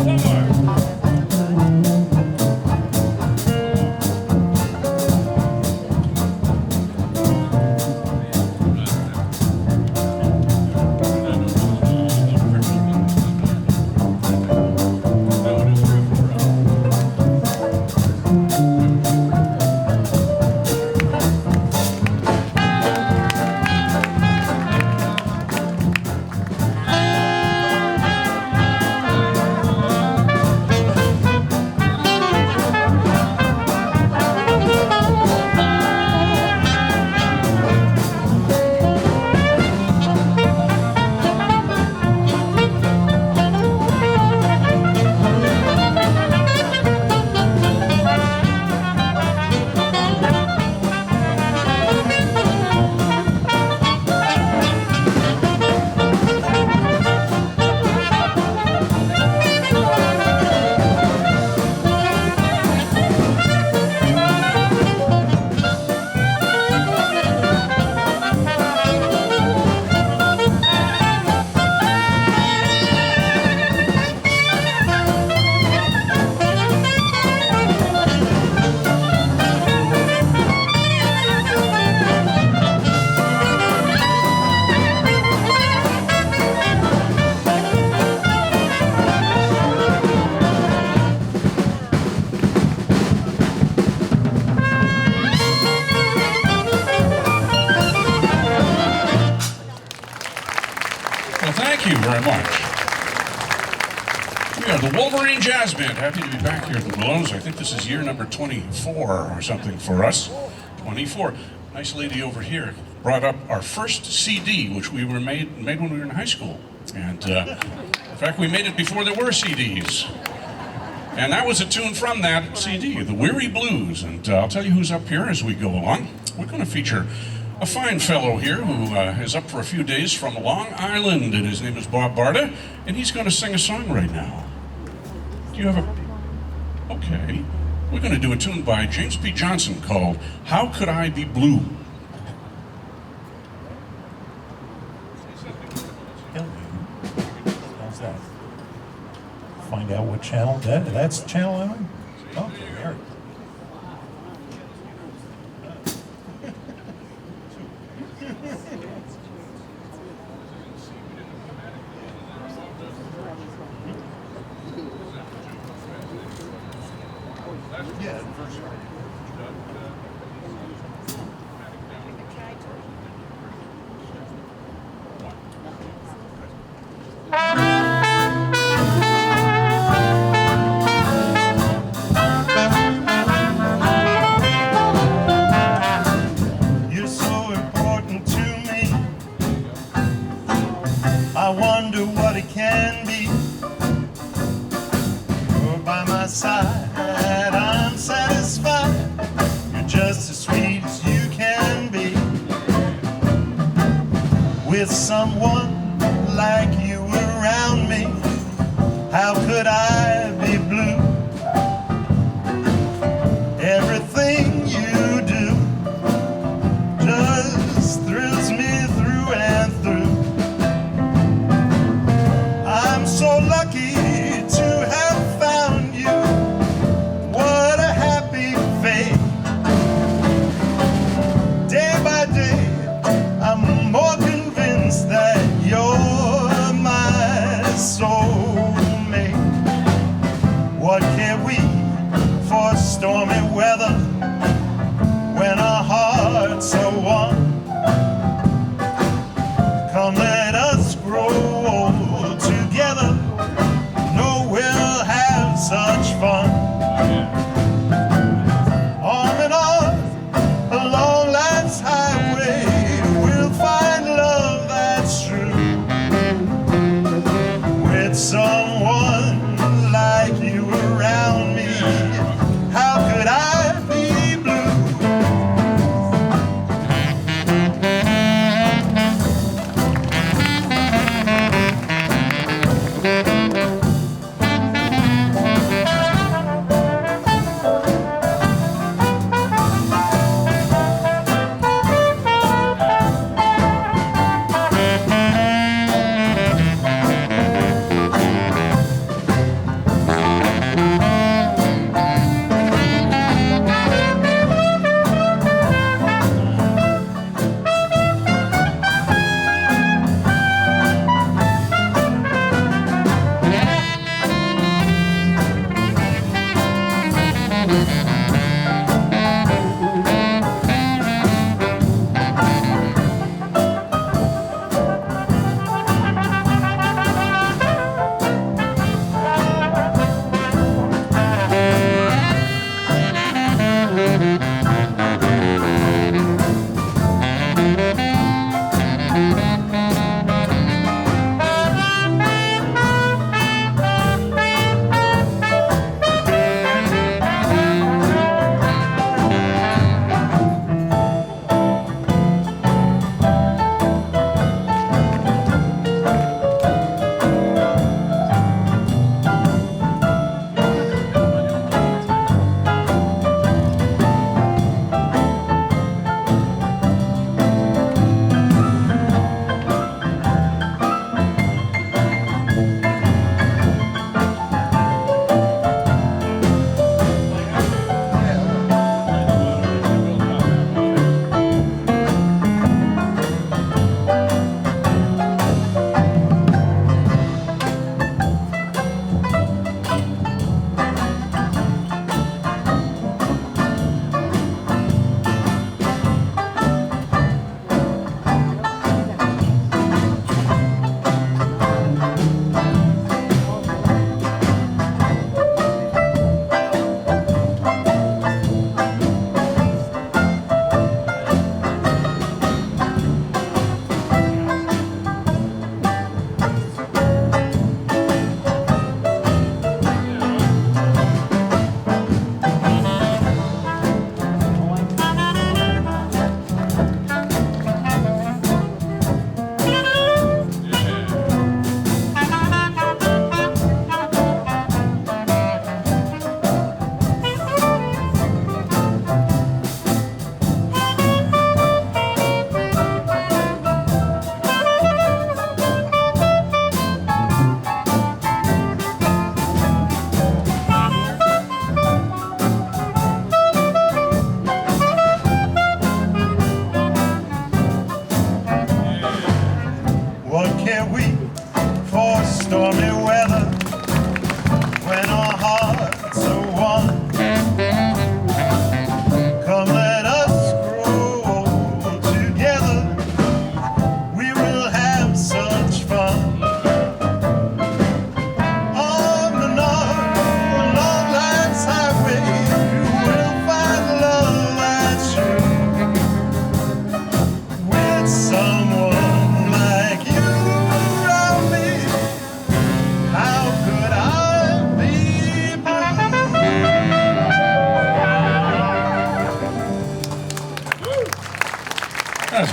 One the Wolverine Jazz Band. Happy to be back here at the Willows. I think this is year number 24 or something for us. 24. Nice lady over here brought up our first CD, which we were made when we were in high school. And in fact, we made it before there were CDs. And that was a tune from that CD, The Weary Blues. And I'll tell you who's up here as we go along. We're going to feature a fine fellow here who is up for a few days from Long Island, and his name is Bob Barda, and he's going to sing a song right now. Do you have a... Okay. We're going to do a tune by James P. Johnson called How Could I Be Blue? How's that? Find out what channel that's the channel I'm on? Okay, there. Yeah, first right. You're so important to me. I wonder what it can be. You're by my side, I'm satisfied. You're just as sweet as you can be. With someone like you around me, how could I be blue? Everything you do just thrills me through and through. I'm so lucky to have found you. What a happy fate. Day by day, I'm more convinced that you're my soulmate. What care we for stormy weather when our hearts are one? Come, let us grow old together. No, we'll have such fun. Arm in arm along life's highway, we'll find love that's true. With someone like you around me, how could I be blue?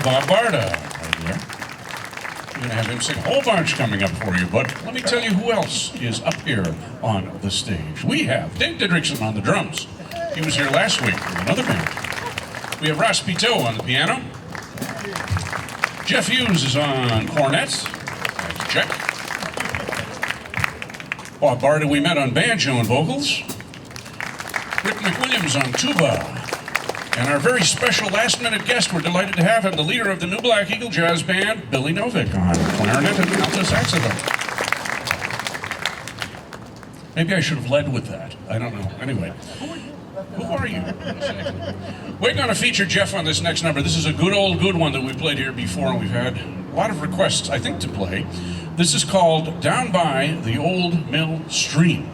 Bob Barda right there. We're going to have him sing a whole bunch coming up for you, but let me tell you who else is up here on the stage. We have Dave Didrikson on the drums. He was here last week with another band. We have Ross Pitot on the piano. Jeff Hughes is on cornets. That's check. Bob Barda we met on banjo and vocals. Rick McWilliams on tuba. And our very special last-minute guest we're delighted to have him, the leader of the New Black Eagle Jazz Band, Billy Novick, on clarinet and alto saxophone. Maybe I should have led with that. I don't know. Anyway, who are you? We're going to feature Jeff on this next number. This is a good one that we played here before, and we've had a lot of requests, I think, to play. This is called Down by the Old Mill Stream.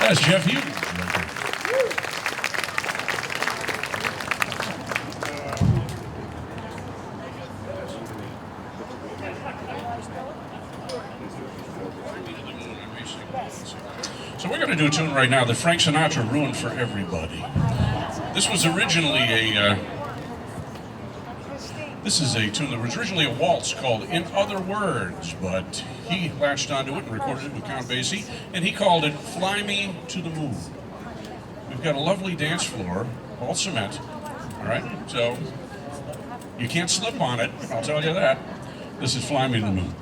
That's Jeff Hughes. So we're going to do a tune right now that Frank Sinatra ruined for everybody. This was originally this is a tune that was originally a waltz called In Other Words, but he latched onto it and recorded it with Count Basie, and he called it Fly Me to the Moon. We've got a lovely dance floor, all cement, all right? So you can't slip on it, I'll tell you that. This is Fly Me to the Moon.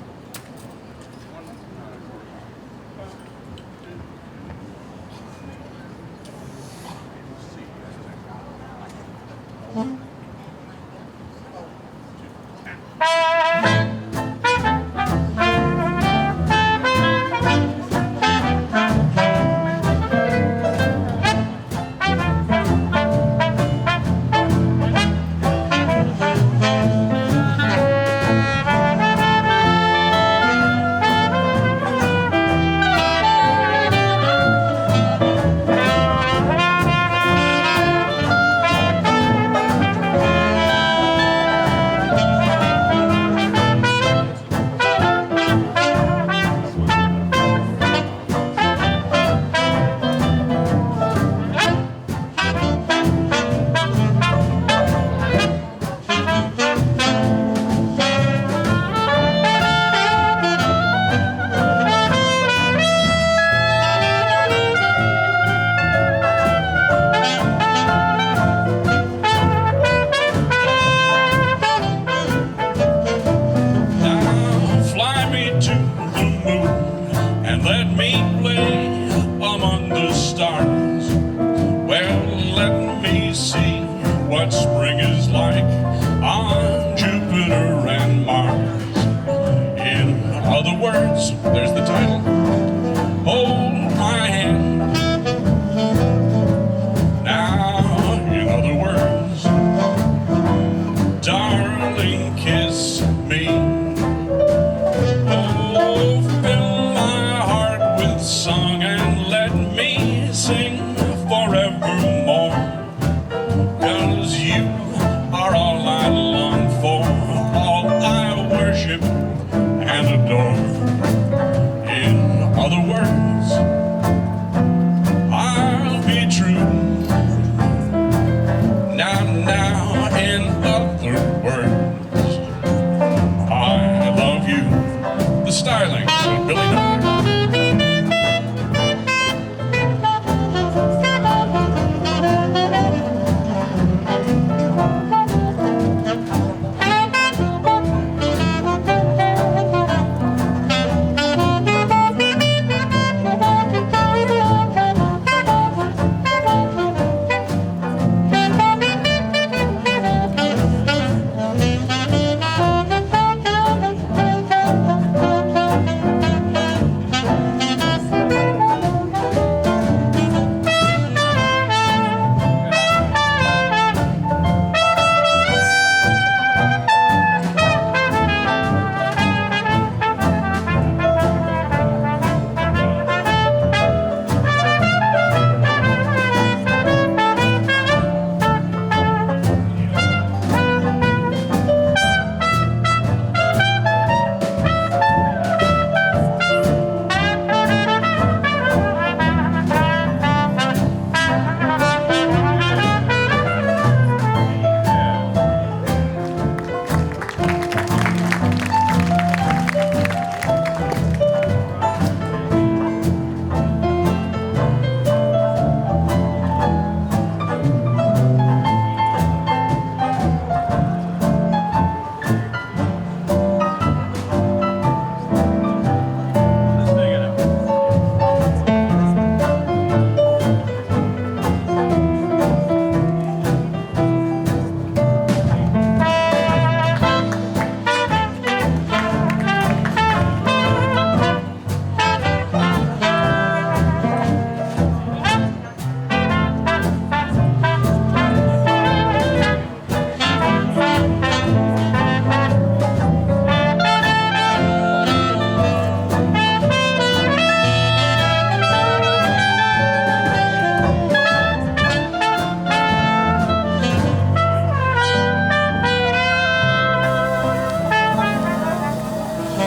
All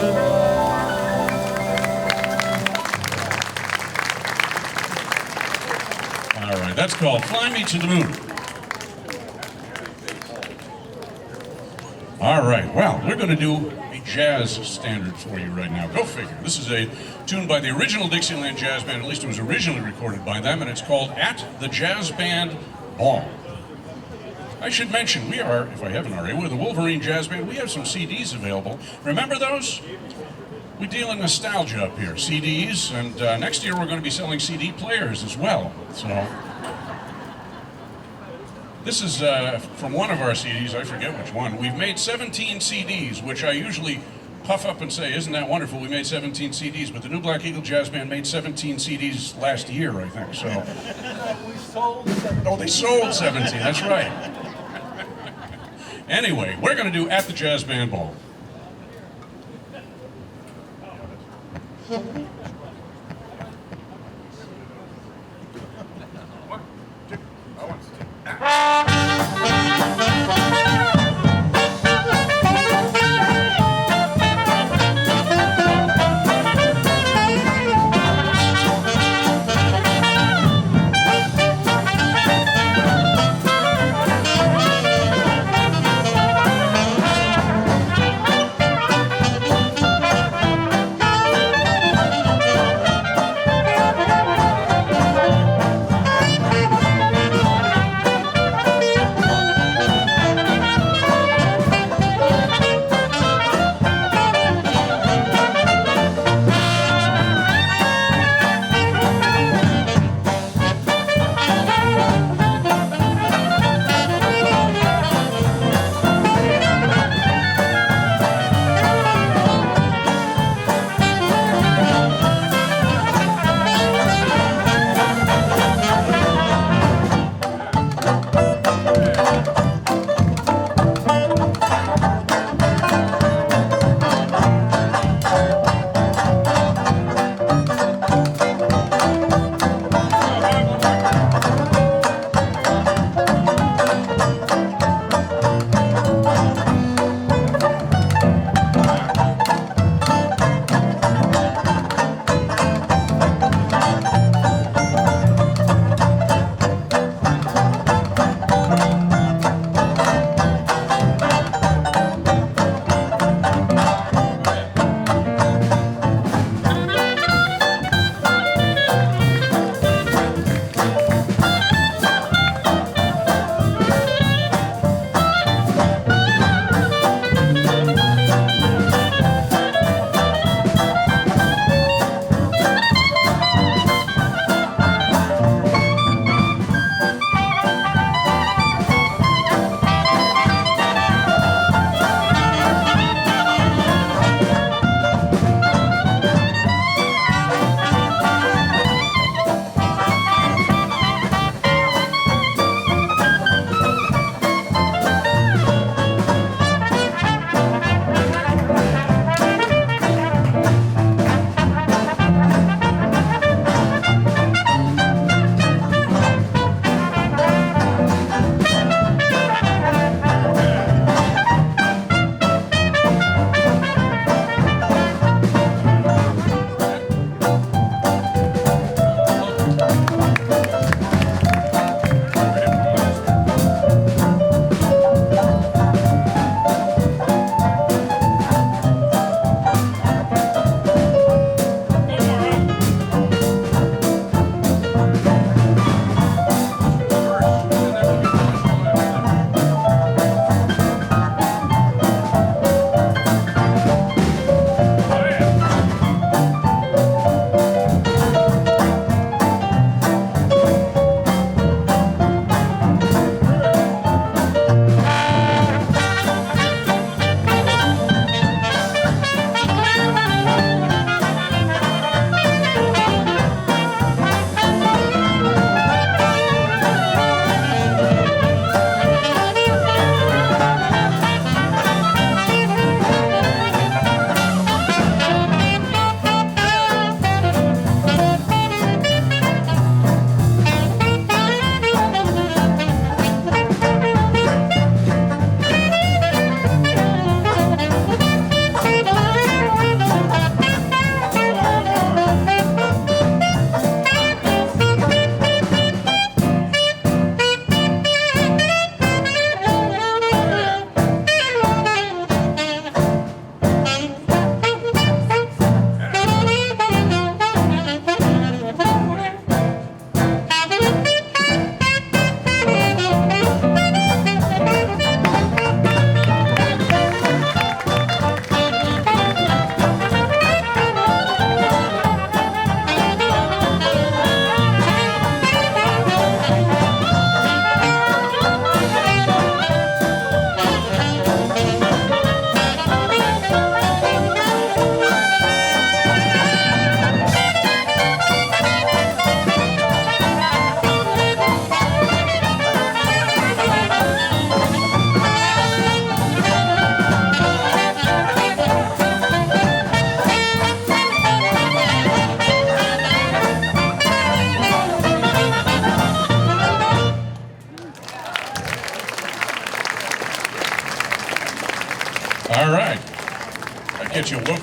right, that's called Fly Me to the Moon. All right, well, we're going to do a jazz standard for you right now. Go figure. This is a tune by the original Dixieland Jazz Band, at least it was originally recorded by them, and it's called At the Jazz Band Ball. I should mention, we are, if I haven't already, we're the Wolverine Jazz Band. We have some CDs available. Remember those? We deal in nostalgia up here, CDs, and next year we're going to be selling CD players as well. So, this is from one of our CDs, I forget which one. We've made 17 CDs, which I usually puff up and say, isn't that wonderful, we made 17 CDs, but the New Black Eagle Jazz Band made 17 CDs last year, I think, so. We sold 17. Oh, they sold 17, that's right. Anyway, we're going to do At the Jazz Band Ball.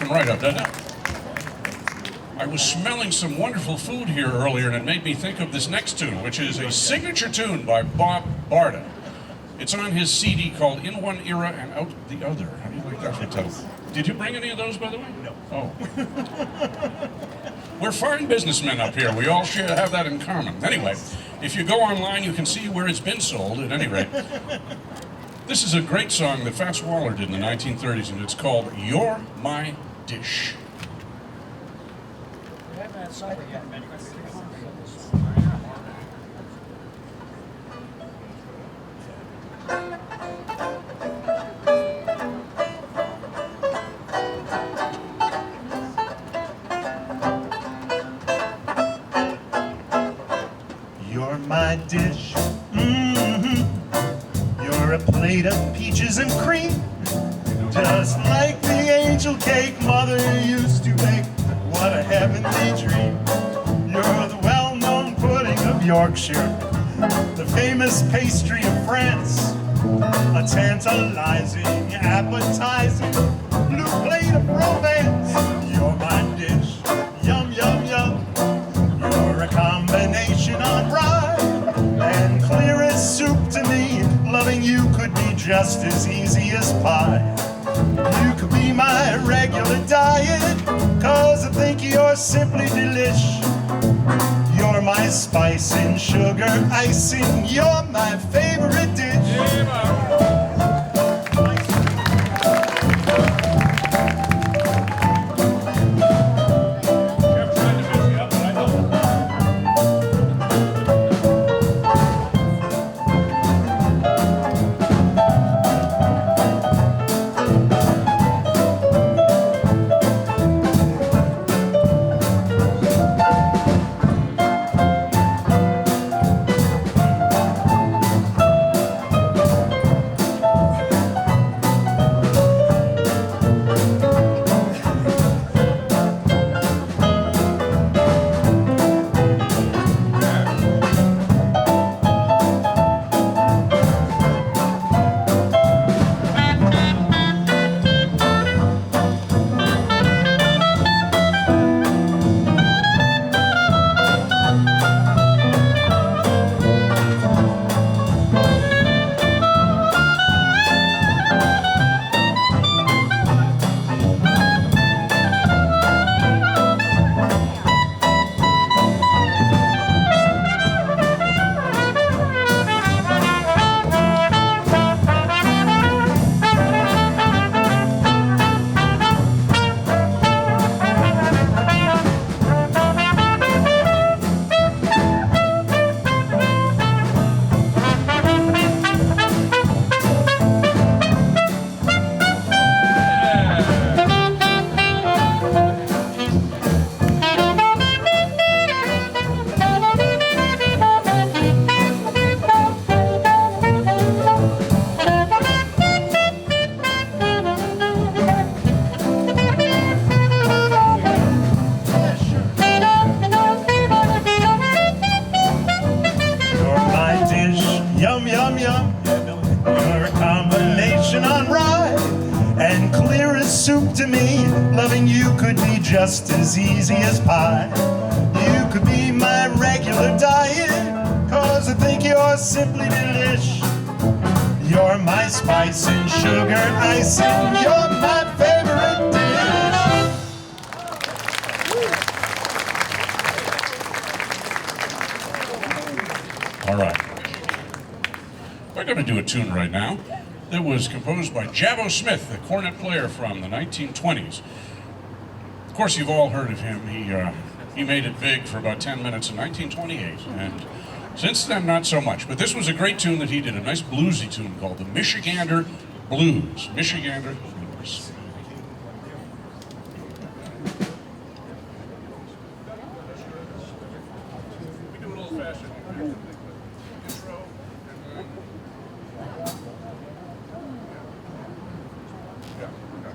looking right up, doesn't it? I was smelling some wonderful food here earlier, and it made me think of this next tune, which is a signature tune by Bob Barda. It's on his CD called In One Era and Out the Other. How do you like that for a title? Did you bring any of those, by the way? No. Oh. We're fine businessmen up here. We all have that in common. Anyway, if you go online, you can see where it's been sold, at any rate. This is a great song that Fats Waller did in the 1930s, and it's called You're My Dish. You're my dish, You're a plate of peaches and cream, just like the angel cake Mother used to bake. What a heavenly dream. You're the well-known pudding of Yorkshire, the famous pastry of France, a tantalizing, appetizing blue plate of romance. You're my dish, yum, yum, yum. You're a combination on rye and clear as soup to me. Loving you could be just as easy as pie. You could be my regular diet, 'cause I think you're simply delish. You're my spice and sugar icing. You're my favorite dish. Yum, yum, yum. You're a combination on rye and clear as soup to me. Loving you could be just as easy as pie. You could be my regular diet, 'cause I think you're simply delish. You're my spice and sugar icing. You're my favorite dish. All right. We're going to do a tune right now that was composed by Jabbo Smith, the cornet player from the 1920s. Of course, you've all heard of him. He made it big for about 10 minutes in 1928, and since then, not so much. But this was a great tune that he did, a nice bluesy tune called the Michigander Blues. Michigander Blues. We do it old-fashioned. Intro, and then... Yeah, okay.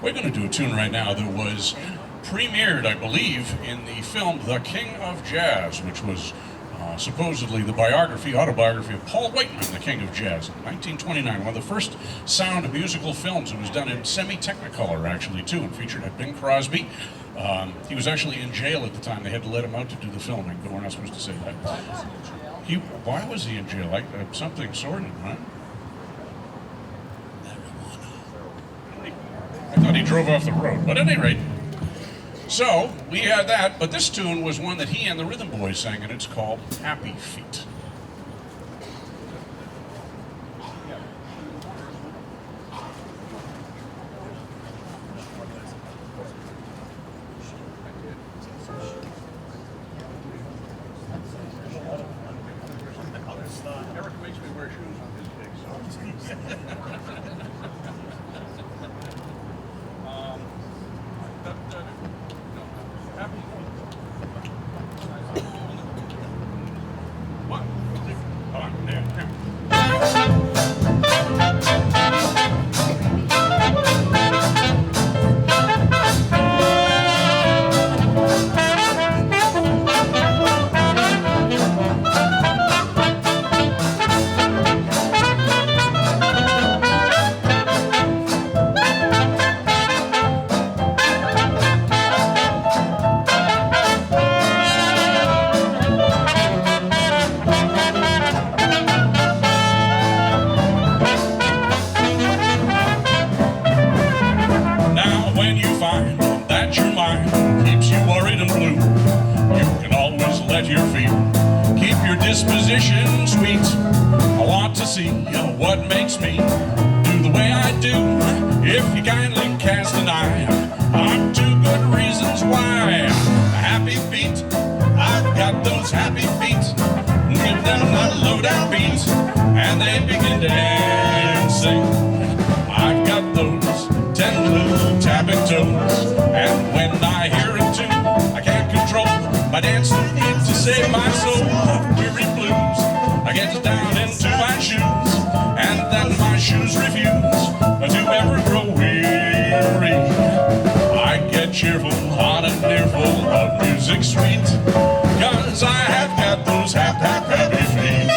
We're going to do a tune right now that was premiered, I believe, in the film The King of Jazz, which was supposedly the autobiography of Paul Whiteman, the King of Jazz, in 1929. One of the first sound musical films. It was done in semi-technicolor, actually, too, and featured Bing Crosby. He was actually in jail at the time. They had to let him out to do the filming, but we're not supposed to say that. Why was he in jail? Something sordid, huh? I thought he drove off the road, but at any rate. So, we had that, but this tune was one that he and the Rhythm Boys sang, and it's called Happy Feet. Eric makes me wear shoes on his gigs. Disposition sweet. I want to see what makes me do the way I do. If you kindly cast an eye on two good reasons why. Happy feet, I've got those happy feet. Give them a low down beat and they begin dancing. I've got those 10 little tapping toes, and when I hear it too, I can't control my dancing need to save my soul. Weary blues, I get down into my shoes, and then my shoes refuse to ever grow weary. I get cheerful on an earful of music sweet, 'cause I have got those happy feet.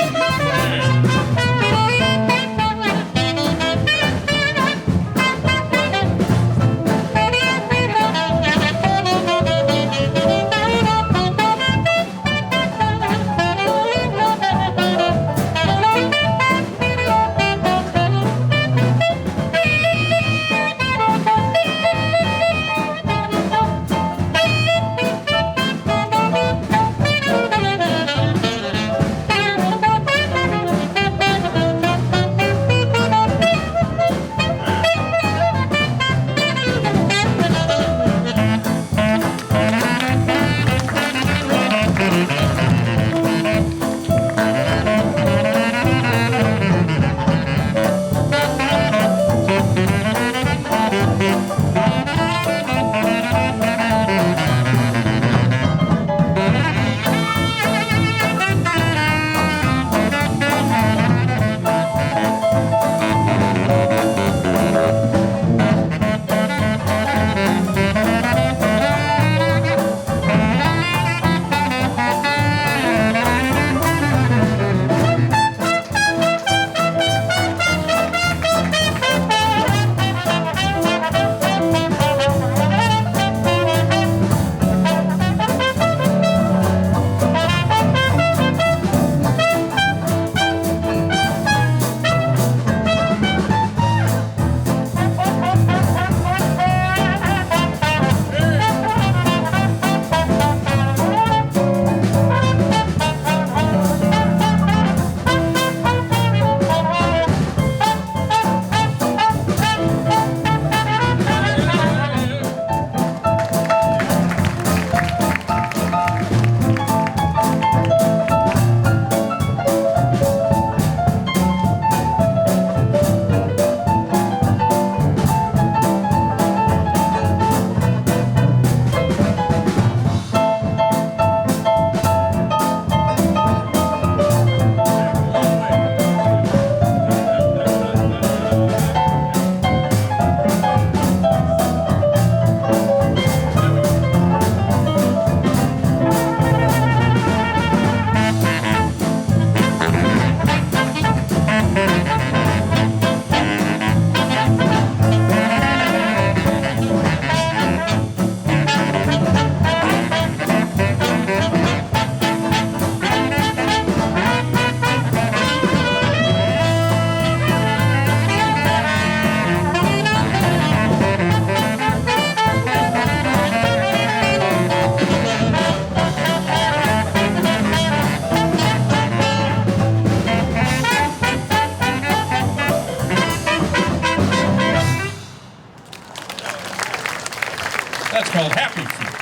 happy feet.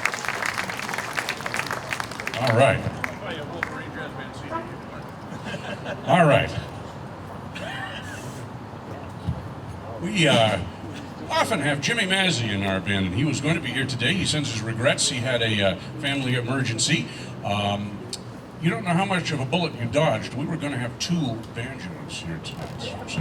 All right. All right. We often have Jimmy Mazzy in our band, and he was going to be here today. He sends his regrets. He had a family emergency. You don't know how much of a bullet you dodged. We were going to have 2 banjos here tonight. So.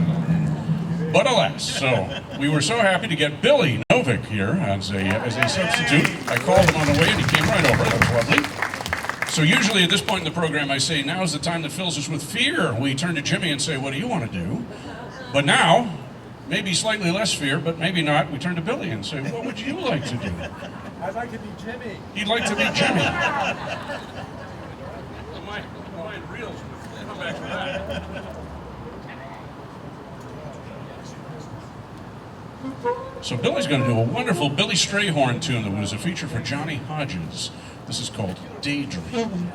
But alas, so we were so happy to get Billy Novick here as a substitute. I called him on the way, and he came right over. That was lovely. So usually at this point in the program, I say, now is the time that fills us with fear. We turn to Jimmy and say, what do you want to do? But now, maybe slightly less fear, but maybe not, we turn to Billy and say, what would you like to do? I'd like to be Jimmy. He'd like to be Jimmy. Mine reels. We'll come back to that. So Billy's going to do a wonderful Billy Strayhorn tune that was a feature for Johnny Hodges. This is called Daydream.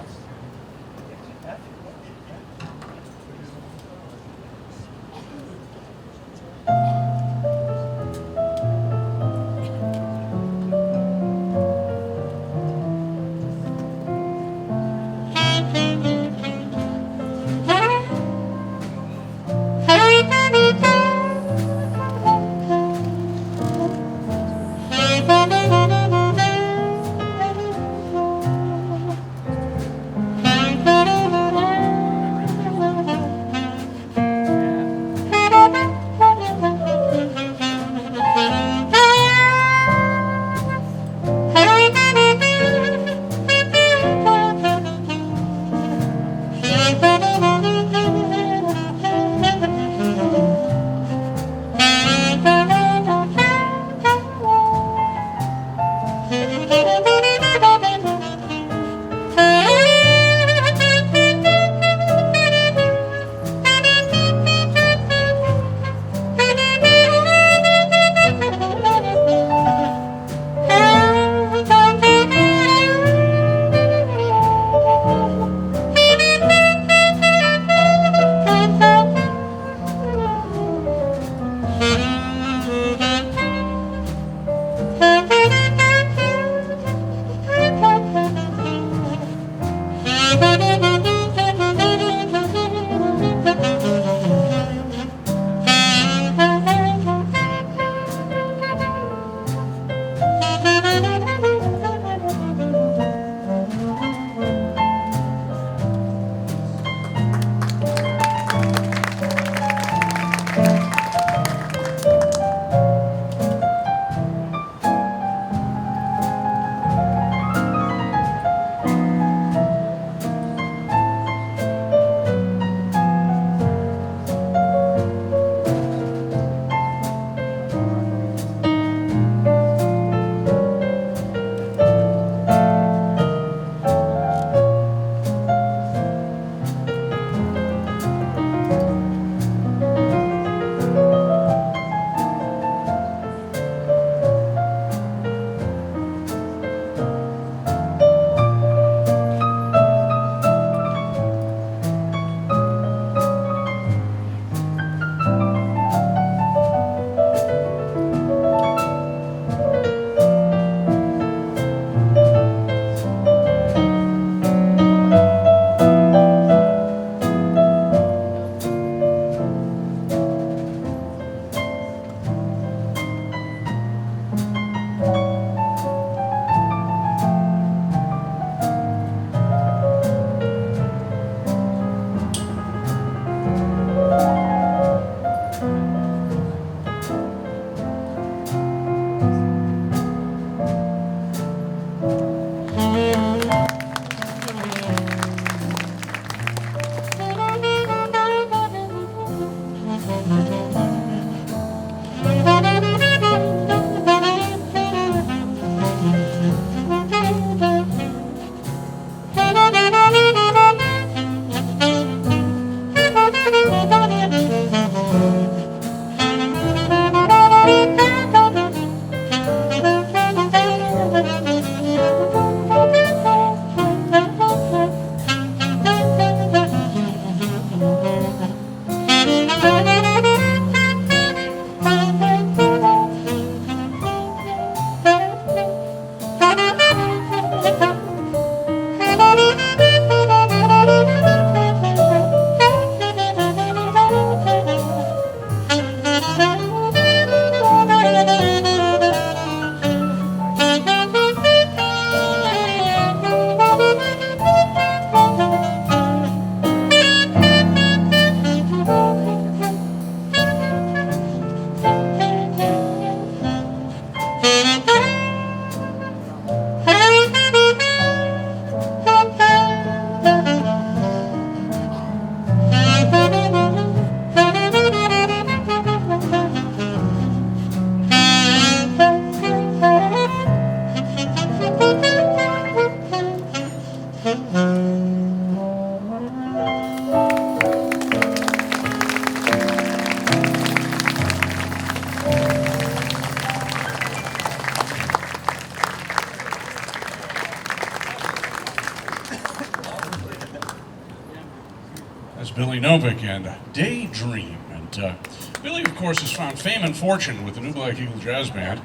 Billy Novick and Daydream. And Billy, of course, has found fame and fortune with the New Black Eagle Jazz Band,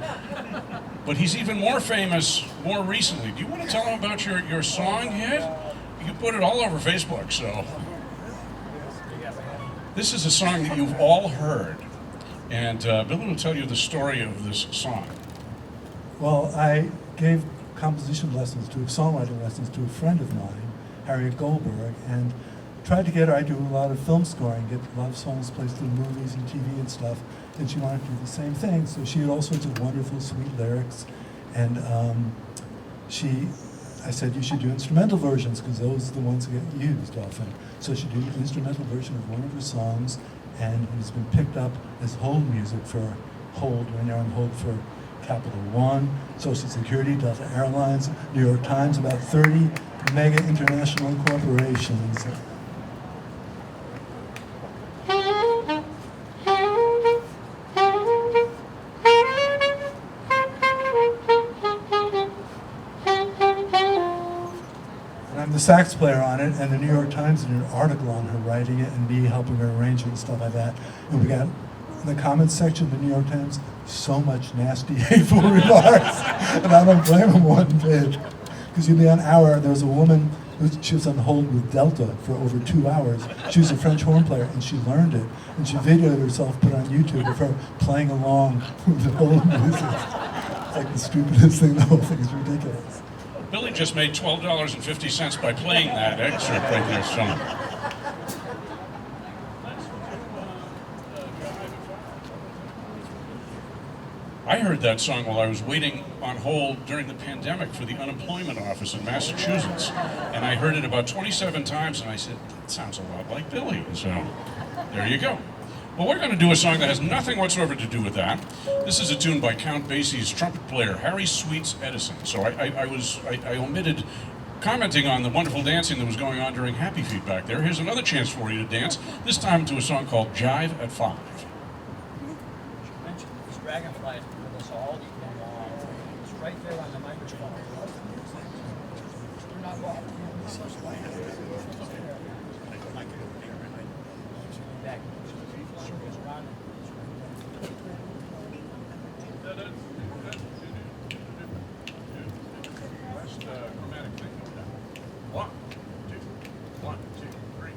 but he's even more famous more recently. Do you want to tell him about your song yet? You put it all over Facebook, so. This is a song that you've all heard, and Billy will tell you the story of this song. Well, I gave composition lessons songwriting lessons to a friend of mine, Harriet Goldberg, and tried to get her. I do a lot of film scoring, get a lot of songs placed in movies and TV and stuff, and she wanted to do the same thing. So she had all sorts of wonderful, sweet lyrics, and I said you should do instrumental versions because those are the ones that get used often. So she did an instrumental version of one of her songs, and it's been picked up as hold music for hold when you're on hold for Capital One, Social Security, Delta Airlines, New York Times, about 30 mega international corporations. And I'm the sax player on it, and the New York Times did an article on her writing it and me helping her arrange it and stuff like that. And we got in the comments section of the New York Times so much nasty, hateful remarks, and I don't blame them one bit. Because you'd be on hour, there was a woman, she was on hold with Delta for over 2 hours. She was a French horn player, and she learned it, and she videoed herself, put it on YouTube of her playing along with the whole music. It's like the stupidest thing, the whole thing is ridiculous. Billy just made $12.50 by playing that excerpt right there, so. I heard that song while I was waiting on hold during the pandemic for the unemployment office in Massachusetts. And I heard it about 27 times, and I said, that sounds a lot like Billy. So, there you go. Well, we're going to do a song that has nothing whatsoever to do with that. This is a tune by Count Basie's trumpet player, Harry Sweets Edison. So I omitted commenting on the wonderful dancing that was going on during Happy Feet back there. Here's another chance for you to dance, this time to a song called Jive at 5. This dragonfly is with us all evening long. It's right there on the microphone. You're not wrong. Back. Circles around. Last chromatic thing. 1, 2, 1, 2, 3.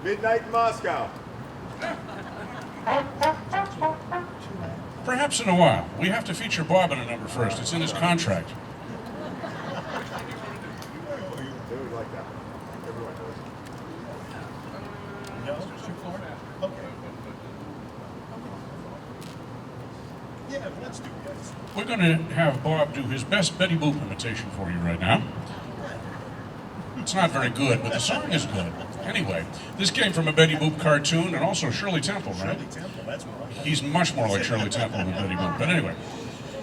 Midnight in Moscow. Perhaps in a while. We have to feature Bob in a number first. It's in his contract. They would like that. Everyone knows. No, shoot for it? Okay. Yeah, let's do it, guys. We're going to have Bob do his best Betty Boop imitation for you right now. It's not very good, but the song is good. Anyway, this came from a Betty Boop cartoon and also Shirley Temple, right? Shirley Temple, that's what I He's much more like Shirley Temple than Betty Boop. But anyway,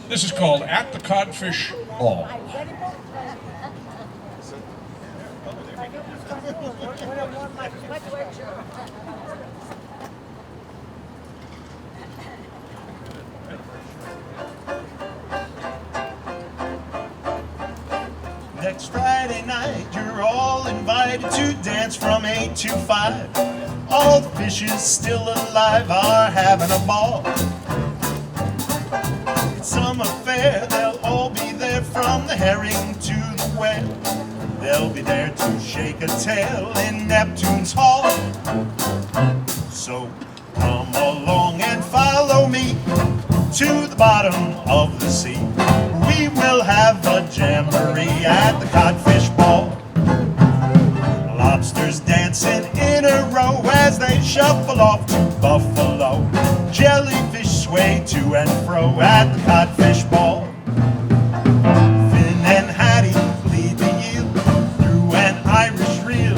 this is called At the Codfish Ball. Next Friday night, you're all invited to dance from 8 to 5. All the fishes still alive are having a ball. It's some affair, they'll all be there from the herring to the whale. They'll be there to shake a tail in Neptune's hall. So come along and follow me to the bottom of the sea. We will have a jamboree at the Codfish Ball. Lobsters dancing in a row as they shuffle off to Buffalo. Jellyfish sway to and fro at the Codfish Ball. Finn and Hattie lead the yield through an Irish reel.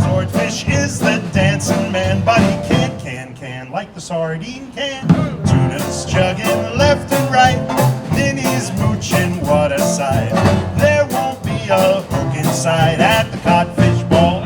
Swordfish is the dancing man, but he can like the sardine can. Tuna's chugging left and right. Minnie's mooching, what a sight. There won't be a hook inside at the Codfish Ball.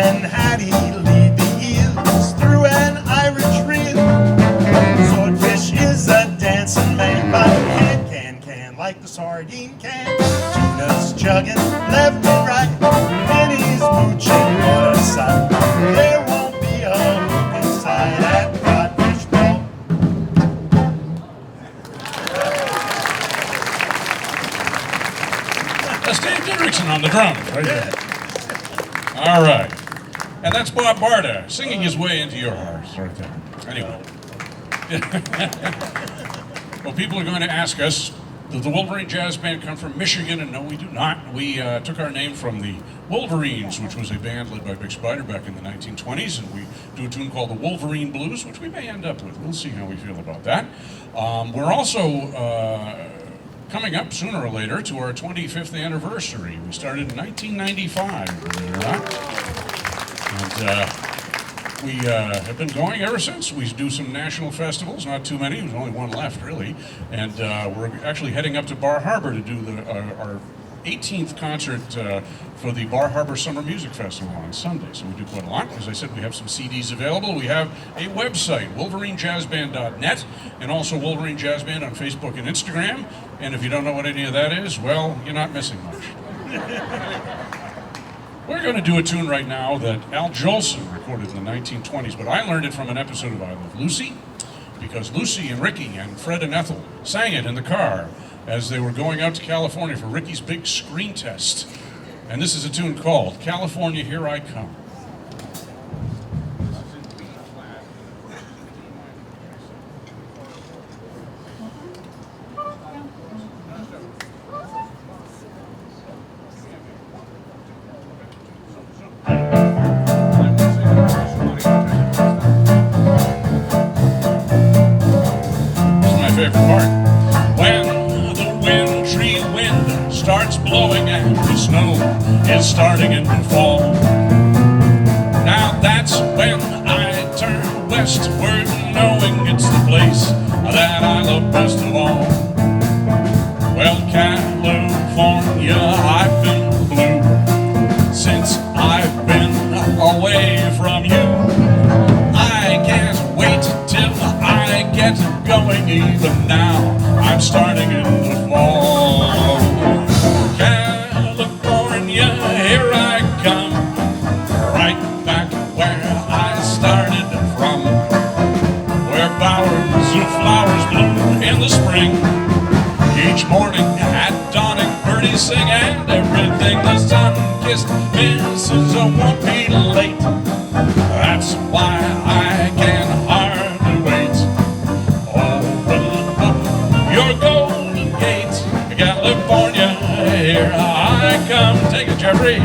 Then Hattie lead the eels through an Irish reel. Swordfish is a dancing man, but can like the sardine can. Tuna's chugging left and right, Minnie's mooching, what a sight. There won't be a hook inside that codfish bowl. That's Dave Didrikson on the drums, right there. All right. And that's Bob Barda singing his way into your heart, right there. Anyway. Well, people are going to ask us, does the Wolverine Jazz Band come from Michigan? And no, we do not. We took our name from the Wolverines, which was a band led by Big Spider back in the 1920s, and we do a tune called the Wolverine Blues, which we may end up with. We'll see how we feel about that. We're also coming up sooner or later to our 25th anniversary. We started in 1995, believe it or not. And we have been going ever since. We do some national festivals, not too many, there's only one left really. And we're actually heading up to Bar Harbor to do our 18th concert for the Bar Harbor Summer Music Festival on Sunday. So we do quite a lot. As I said, we have some CDs available. We have a website, wolverinejazzband.net, and also Wolverine Jazz Band on Facebook and Instagram. And if you don't know what any of that is, well, you're not missing much. We're going to do a tune right now that Al Jolson recorded in the 1920s, but I learned it from an episode of I Love Lucy, because Lucy and Ricky and Fred and Ethel sang it in the car as they were going out to California for Ricky's big screen test. And this is a tune called California, Here I Come. Favorite part. When the wintry wind starts blowing and the snow is starting to fall, now that's when I turn westward, knowing it's the place that I love best of all. Well, California, I've been blue since I've been away from you. I can't wait till I get going, even now I'm starting in the fall. California, here I come, right back where I started from, where bowers of flowers bloom in the spring. Each morning at dawning, birdies sing, and everything the sun-kissed misses won't be late. That's why I can hardly wait. Open up your golden gate, California, here I come. Take it, Jeffrey.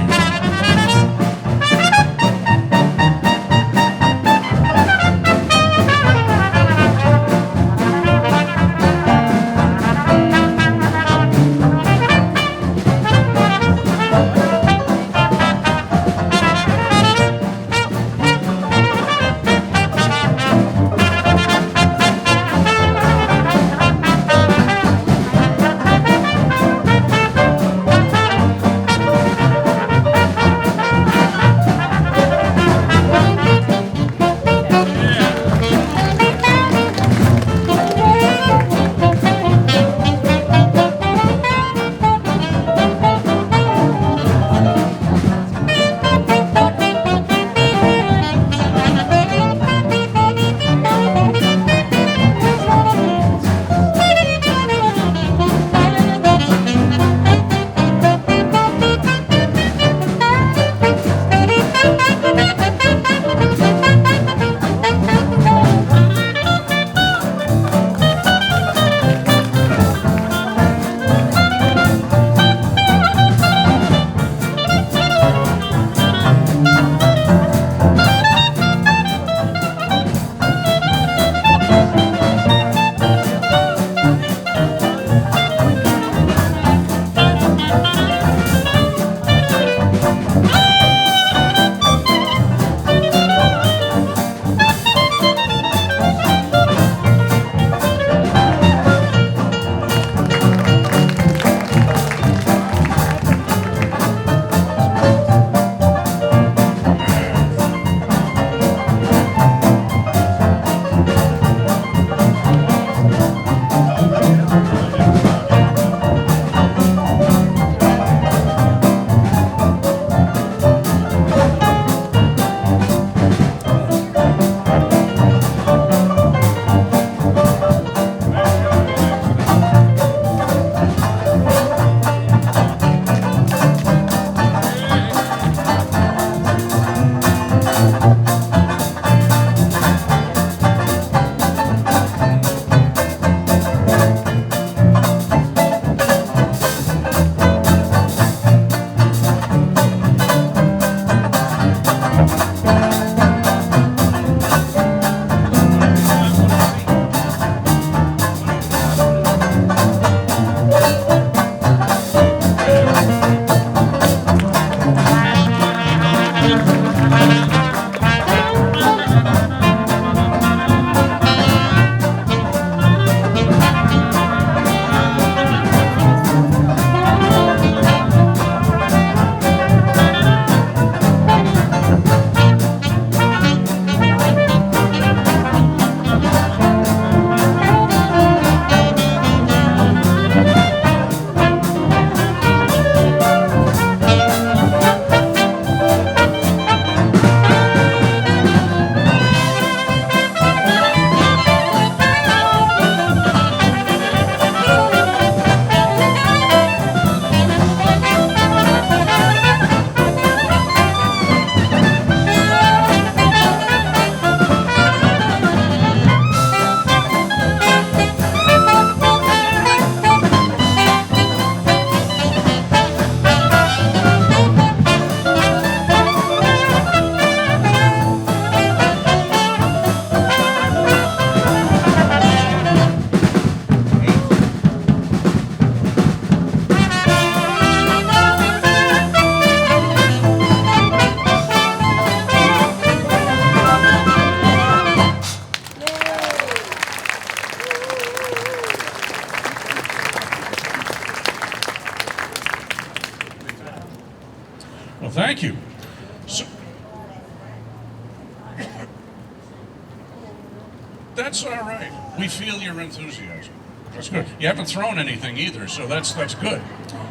that's all right. We feel your enthusiasm. That's good. You haven't thrown anything either, so that's good.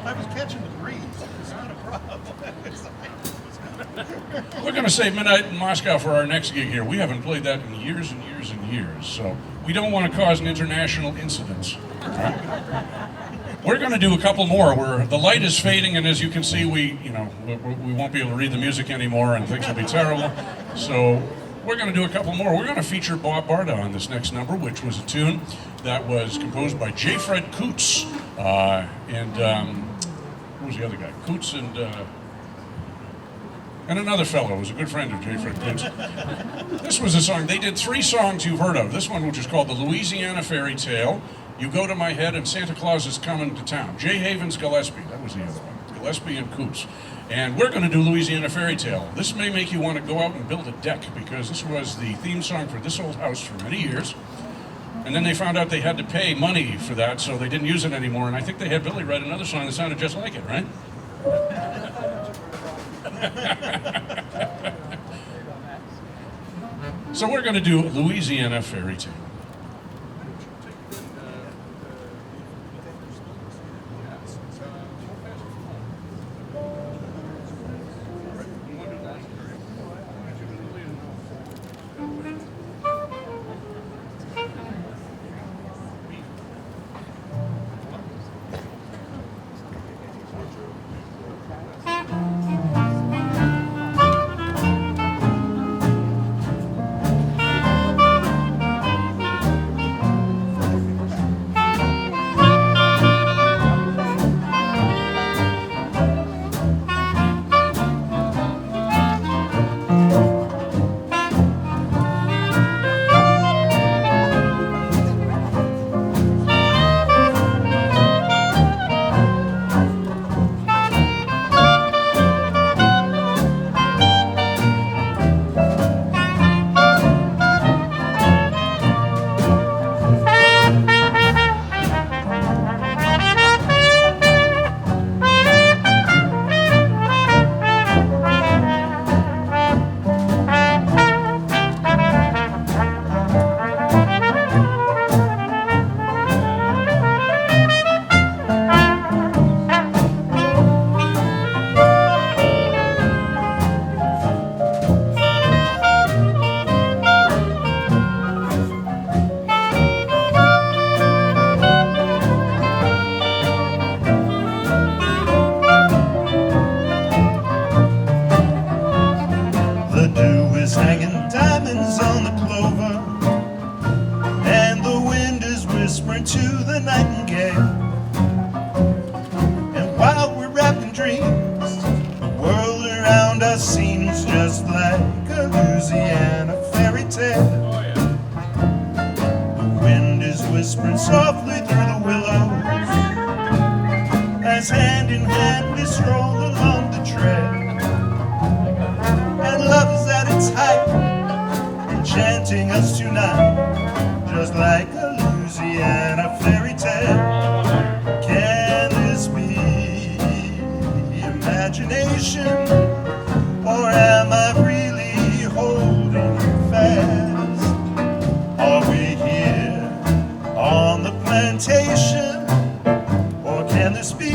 I was catching the breeze. It's not a problem. We're going to save Midnight in Moscow for our next gig here. We haven't played that in years and years and years, so we don't want to cause an international incident. Right? We're going to do a couple more where the light is fading, and as you can see, we won't be able to read the music anymore, and things will be terrible. So we're going to do a couple more. We're going to feature Bob Barda on this next number, which was a tune that was composed by J. Fred Coots and who was the other guy? Coots and another fellow who was a good friend of J. Fred Coots. This was a song. They did 3 songs you've heard of. This one, which is called The Louisiana Fairy Tale, You Go to My Head, and Santa Claus is Coming to Town. Jay Havens Gillespie, that was the other one. Gillespie and Coots. And we're going to do Louisiana Fairy Tale. This may make you want to go out and build a deck, because this was the theme song for This Old House for many years. And then they found out they had to pay money for that, so they didn't use it anymore. And I think they had Billy write another song that sounded just like it, right? So we're going to do Louisiana Fairy Tale. Whispering softly through the willows, as hand in hand we stroll along the trail, and love is at its height, enchanting us tonight, just like a Louisiana fairy tale. Can this be imagination, or am I really holding you fast? Are we here on the plantation, or can this be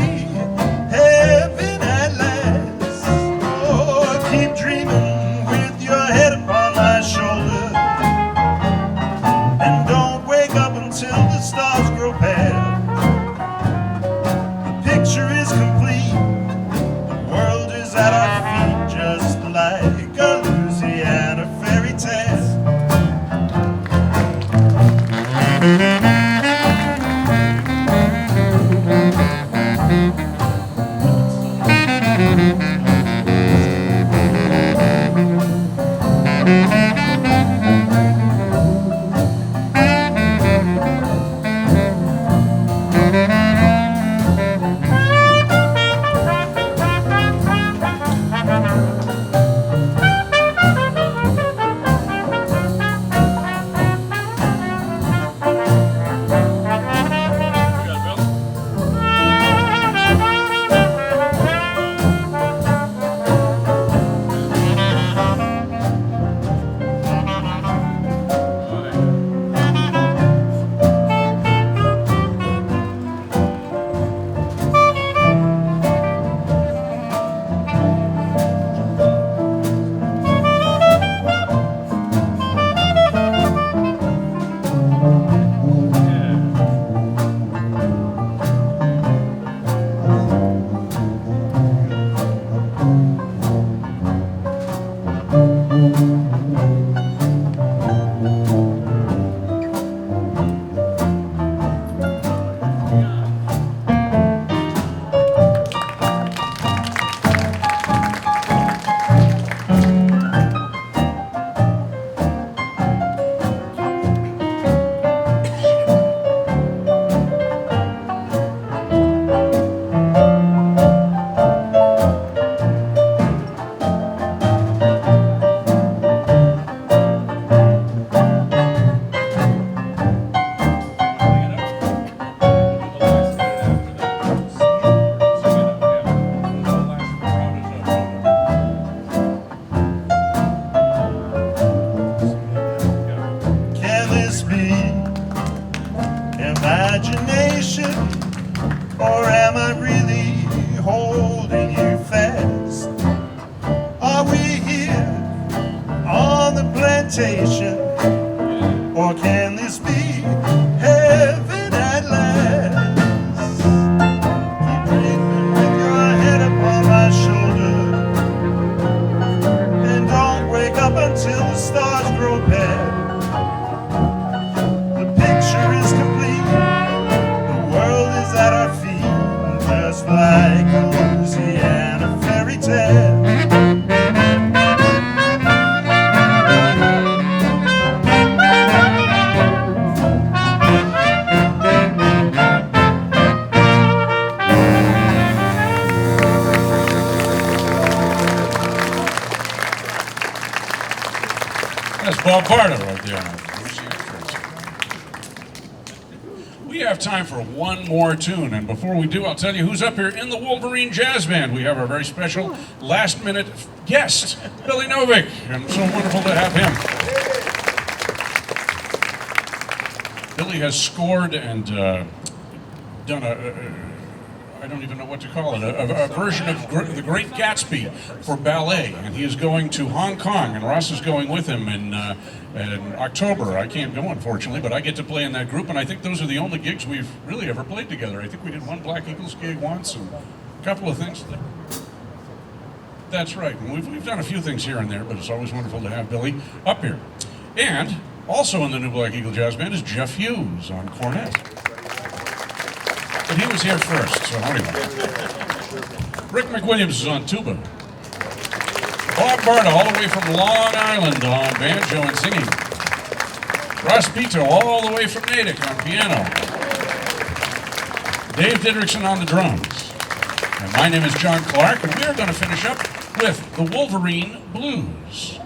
heaven at last? Oh, keep dreaming with your head upon my shoulder, and don't wake up until the stars grow pale. The picture is complete, the world is at our feet, just like a Louisiana fairy tale. temptation? Or can this be heaven at last? Keep breathing with your head upon my shoulder, and don't wake up until the stars grow pale. The picture is complete, the world is at our feet, just like a Louisiana fairy tale. That's Bob Barda right there. We have time for one more tune, and before we do, I'll tell you who's up here in the Wolverine Jazz Band. We have our very special last-minute guest, Billy Novick, and so wonderful to have him. Billy has scored and done I don't even know what to call it, a version of The Great Gatsby for ballet, and he is going to Hong Kong, and Ross is going with him in October. I can't go, unfortunately, but I get to play in that group, and I think those are the only gigs we've really ever played together. I think we did one Black Eagles gig once, and a couple of things. That's right, and we've done a few things here and there, but it's always wonderful to have Billy up here. And also in the new Black Eagle Jazz Band is Jeff Hughes on cornet. But he was here first, so anyway. Rick McWilliams is on tuba. Bob Barda, all the way from Long Island, on banjo and singing. Ross Pito, all the way from Natick, on piano. Dave Didrikson on the drums. And my name is John Clark, and we are going to finish up with the Wolverine Blues.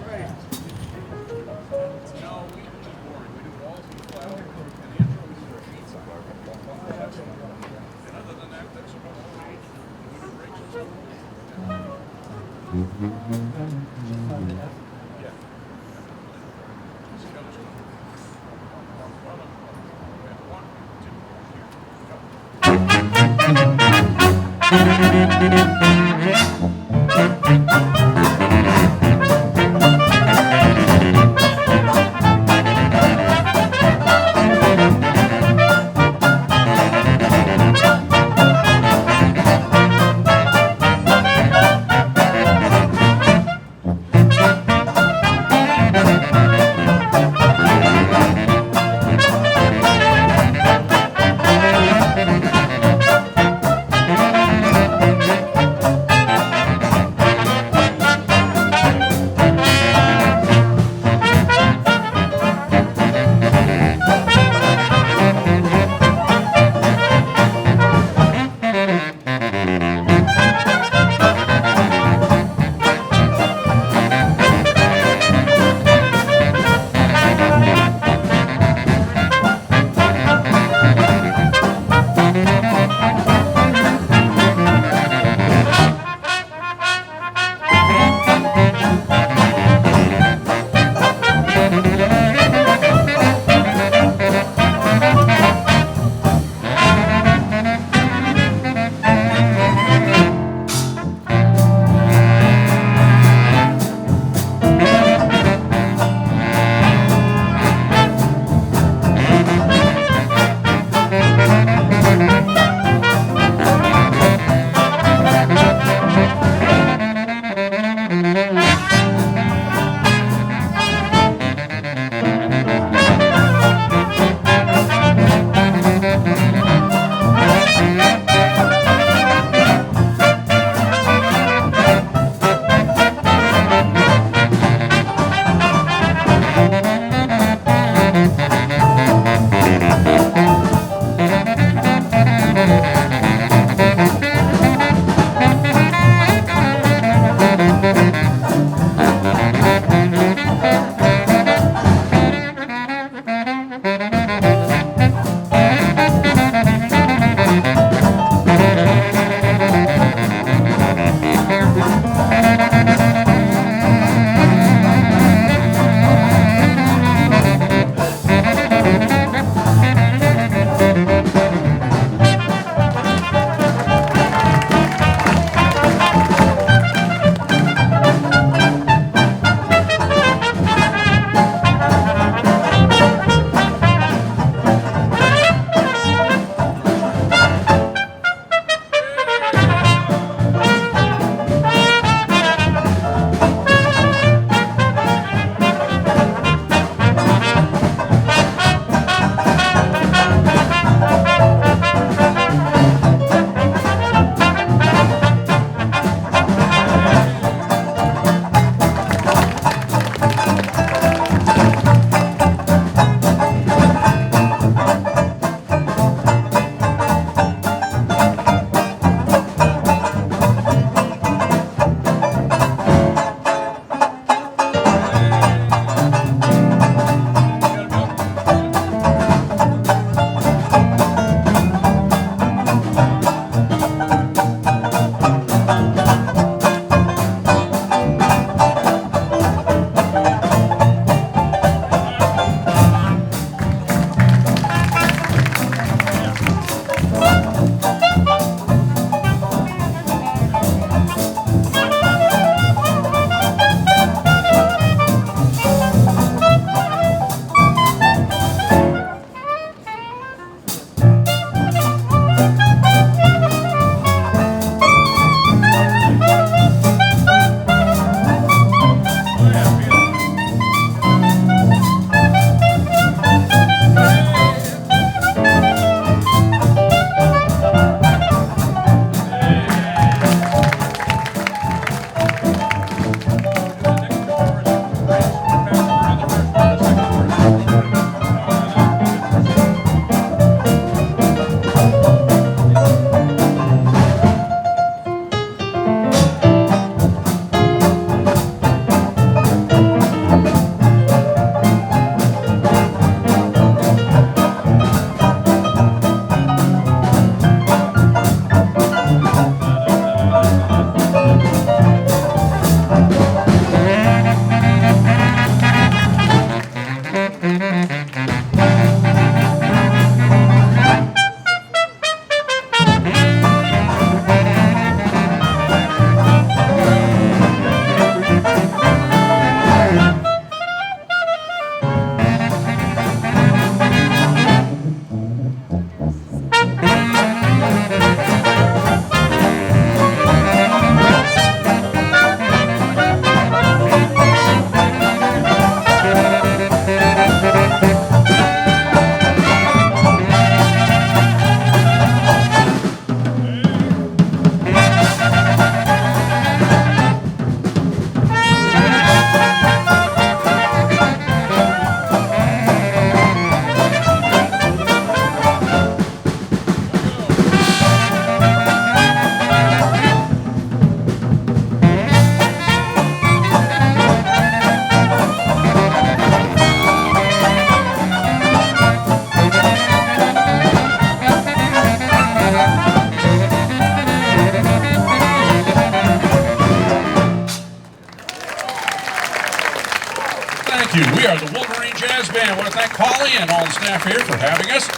Thank you. We are the Wolverine Jazz Band. I want to thank Polly and all the staff here for having us.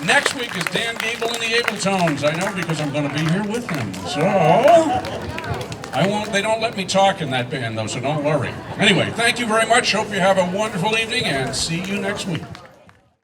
Next week is Dan Gable and the Abletones. I know because I'm going to be here with him. So, I won't, they don't let me talk in that band though, so don't worry. Anyway, thank you very much. Hope you have a wonderful evening and see you next week.